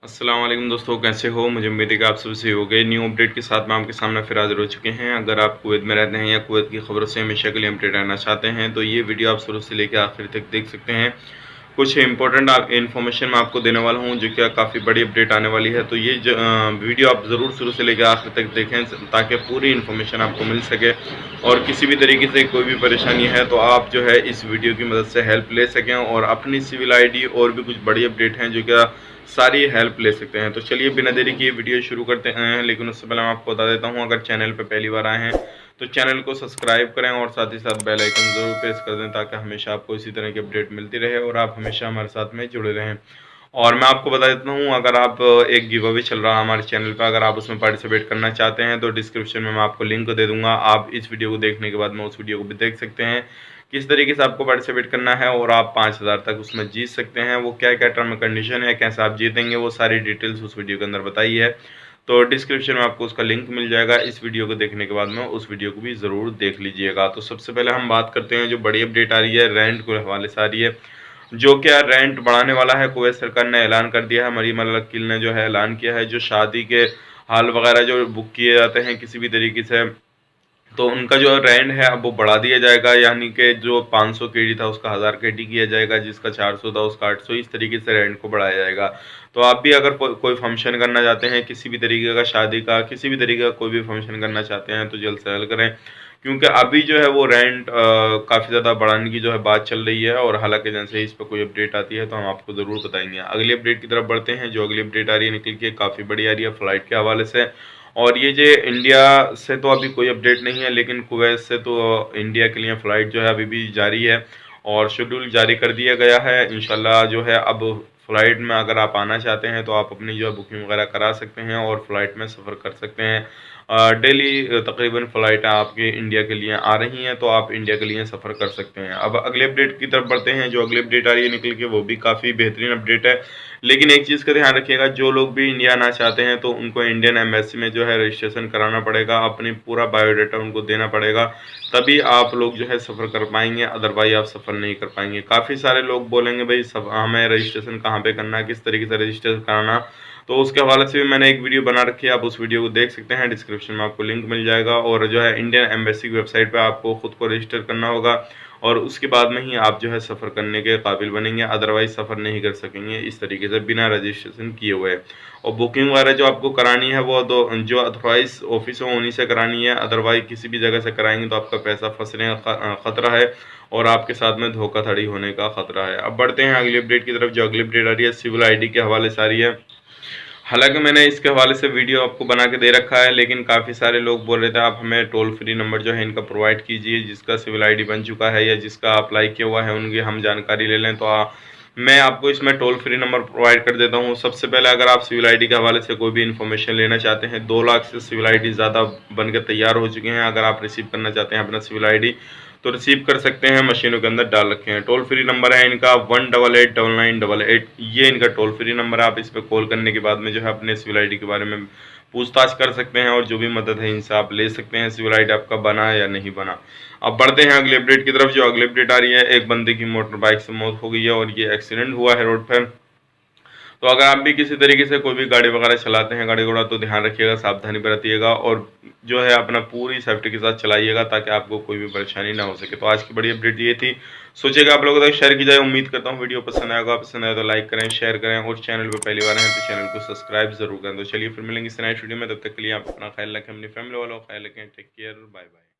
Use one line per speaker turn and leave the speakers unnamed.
अस्सलाम वालेकुम दोस्तों, कैसे हो? मुझे उम्मीद है कि आप सबसे हो गए। न्यू अपडेट के साथ मैं आपके सामने फिर हाज़िर हो चुके हैं। अगर आप कुवैत में रहते हैं या कुवैत की खबरों से हमेशा के लिए अपडेट रहना चाहते हैं तो ये वीडियो आप शुरू से लेकर आखिर तक देख सकते हैं। कुछ इंपॉर्टेंट इन्फॉर्मेशन मैं आपको देने वाला हूँ जो कि काफ़ी बड़ी अपडेट आने वाली है। तो ये वीडियो आप ज़रूर शुरू से लेकर आखिर तक देखें ताकि पूरी इन्फॉर्मेशन आपको मिल सके और किसी भी तरीके से कोई भी परेशानी है तो आप जो है इस वीडियो की मदद से हेल्प ले सकें और अपनी सिविल आईडी और भी कुछ बड़ी अपडेट हैं जो कि सारी हेल्प ले सकते हैं। तो चलिए बिना देरी किए वीडियो शुरू करते हैं, लेकिन उससे पहले मैं आपको बता देता हूँ, अगर चैनल पर पहली बार आए हैं तो चैनल को सब्सक्राइब करें और साथ ही साथ बेल आइकन ज़रूर प्रेस कर दें ताकि हमेशा आपको इसी तरह की अपडेट मिलती रहे और आप हमेशा हमारे साथ में जुड़े रहें। और मैं आपको बता देता हूँ, अगर आप एक गिव अवे चल रहा है हमारे चैनल पर, अगर आप उसमें पार्टिसिपेट करना चाहते हैं तो डिस्क्रिप्शन में मैं आपको लिंक दे दूँगा। आप इस वीडियो को देखने के बाद में उस वीडियो को भी देख सकते हैं किस तरीके से आपको पार्टिसिपेट करना है और आप 5000 तक उसमें जीत सकते हैं। वो क्या क्या टर्म कंडीशन है, कैसे आप जीतेंगे, वो सारी डिटेल्स उस वीडियो के अंदर बताई है। तो डिस्क्रिप्शन में आपको उसका लिंक मिल जाएगा। इस वीडियो को देखने के बाद में उस वीडियो को भी ज़रूर देख लीजिएगा। तो सबसे पहले हम बात करते हैं जो बड़ी अपडेट आ रही है रेंट के हवाले से आ रही है, जो क्या रेंट बढ़ाने वाला है। कुवैत सरकार ने ऐलान कर दिया है, मरीम अल वकील ने जो है ऐलान किया है, जो शादी के हाल वगैरह जो बुक किए जाते हैं किसी भी तरीके से, तो उनका जो रेंट है अब वो बढ़ा दिया जाएगा। यानी कि जो 500 केडी था उसका 1000 केडी किया जाएगा, जिसका 400 था उसका 800, इस तरीके से रेंट को बढ़ाया जाएगा। तो आप भी अगर कोई फंक्शन करना चाहते हैं, किसी भी तरीके का शादी का, किसी भी तरीके का कोई भी फंक्शन करना चाहते हैं तो जल्द से जल्द करें, क्योंकि अभी जो है वो रेंट काफ़ी ज़्यादा बढ़ाने की जो है बात चल रही है। और हालांकि जैसे ही इस पर कोई अपडेट आती है तो हम आपको ज़रूर बताएंगे। अगली अपडेट की तरफ बढ़ते हैं। जो अगली अपडेट आ रही है निकल के काफ़ी बड़ी आ रही है फ़्लाइट के हवाले से। और ये जो इंडिया से तो अभी कोई अपडेट नहीं है, लेकिन कुवैत से तो इंडिया के लिए फ़्लाइट जो है अभी भी जारी है और शेड्यूल जारी कर दिया गया है। इंशाल्लाह जो है अब फ़्लाइट में अगर आप आना चाहते हैं तो आप अपनी जो है बुकिंग वगैरह करा सकते हैं और फ़्लाइट में सफ़र कर सकते हैं। डेली तकरीबन फ़्लाइटें आपके इंडिया के लिए आ रही हैं, तो आप इंडिया के लिए सफ़र कर सकते हैं। अब अगले अपडेट की तरफ बढ़ते हैं। जो अगली अपडेट आ रही है निकल के वो भी काफ़ी बेहतरीन अपडेट है, लेकिन एक चीज़ का ध्यान रखिएगा, जो लोग भी इंडिया आना चाहते हैं तो उनको इंडियन एम्बेसी में जो है रजिस्ट्रेशन कराना पड़ेगा, अपनी पूरा बायोडाटा उनको देना पड़ेगा, तभी आप लोग जो है सफ़र कर पाएंगे, अदरवाइज आप सफ़र नहीं कर पाएंगे। काफ़ी सारे लोग बोलेंगे भाई सब हमें रजिस्ट्रेशन कहाँ पे करना है, किस तरीके से रजिस्ट्रेशन कराना, तो उसके हवाले से भी मैंने एक वीडियो बना रखी है, आप उस वीडियो को देख सकते हैं। डिस्क्रिप्शन में आपको लिंक मिल जाएगा और जो है इंडियन एम्बेसी की वेबसाइट पर आपको खुद को रजिस्टर करना होगा और उसके बाद में ही आप जो है सफ़र करने के काबिल बनेंगे, अदरवाइज सफ़र नहीं कर सकेंगे इस तरीके से बिना रजिस्ट्रेशन किए हुए। और बुकिंग वगैरह जो आपको करानी है वो दो जो अथॉराइज ऑफिस हो उन्हीं से करानी है, अदरवाइज किसी भी जगह से कराएंगे तो आपका पैसा फंसने का खतरा है और आपके साथ में धोखाधड़ी होने का खतरा है। अब बढ़ते हैं अगली अपडेट की तरफ। जो अगली अपडेट आ रही है सिविल आईडी के हवाले से आ रही है। हालांकि मैंने इसके हवाले से वीडियो आपको बना के दे रखा है, लेकिन काफ़ी सारे लोग बोल रहे थे आप हमें टोल फ्री नंबर जो है इनका प्रोवाइड कीजिए, जिसका सिविल आईडी बन चुका है या जिसका अप्लाई किया हुआ है उनकी हम जानकारी ले लें। तो मैं आपको इसमें टोल फ्री नंबर प्रोवाइड कर देता हूँ। सबसे पहले अगर आप सिविल आईडी के हवाले से कोई भी इन्फॉर्मेशन लेना चाहते हैं, 2 लाख से सिविल आईडी ज़्यादा बनकर तैयार हो चुके हैं। अगर आप रिसीव करना चाहते हैं अपना सिविल आईडी तो रिसीव कर सकते हैं, मशीनों के अंदर डाल रखे हैं। टोल फ्री नंबर है इनका 1889988, ये इनका टोल फ्री नंबर है। आप इस पर कॉल करने के बाद में जो है अपने सिविल आईडी के बारे में पूछताछ कर सकते हैं और जो भी मदद है इनसे आप ले सकते हैं, सिविल आईडी आपका बना है या नहीं बना। अब बढ़ते हैं अगले अपडेट की तरफ। जो अगली अपडेट आ रही है, एक बंदे की मोटर बाइक से मौत हो गई है और ये एक्सीडेंट हुआ है रोड पर। तो अगर आप भी किसी तरीके से कोई भी गाड़ी वगैरह चलाते हैं, गाड़ी घोड़ा, तो ध्यान रखिएगा, सावधानी बरतिएगा और जो है अपना पूरी सेफ्टी के साथ चलाइएगा ताकि आपको कोई भी परेशानी ना हो सके। तो आज की बड़ी अपडेट ये थी, सोचिएगा आप लोगों तक शेयर की जाए। उम्मीद करता हूँ वीडियो पसंद आएगा, पसंद आए तो लाइक करें, शेयर करें और चैनल पर पहली बार हैं तो चैनल को सब्सक्राइब जरूर करें। तो चलिए फिर मिलेंगे इस नए वीडियो में, तब तक के लिए आप अपना ख्याल रखें, अपनी फैमिली वालों का ख्याल रखें। Take care, bye bye.